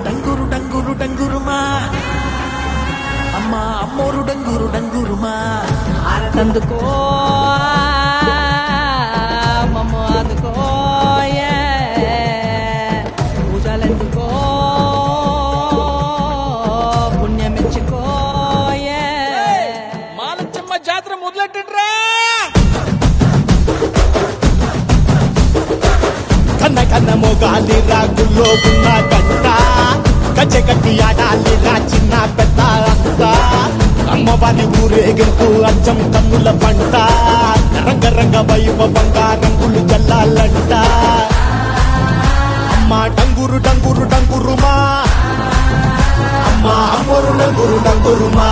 డంగురు డంగురు డంగురుమా అమ్మ అమ్మోరు డంగురు డంగురుమా అందుకో మమ్మ అందుకో పూజలెందుకో పుణ్యమిచ్చుకో మానచ్చమ్మ జాతర మొదలెట్టండ్రా కన్న కన్న మొగాలి రాగుల్లో ఉన్న గంట గజ్జగట్టి ఆడాలిరా చిన్న పెద్ద అంతా అమ్మవారి ఊరేగింపు అచ్చం కన్నుల పంట రంగరంగ వైభవంగా రంగులు జల్లాలంట అమ్మ డంగురు డంగురు డంగురుమా అమ్మ అమ్మోరు డంగురు డంగురుమా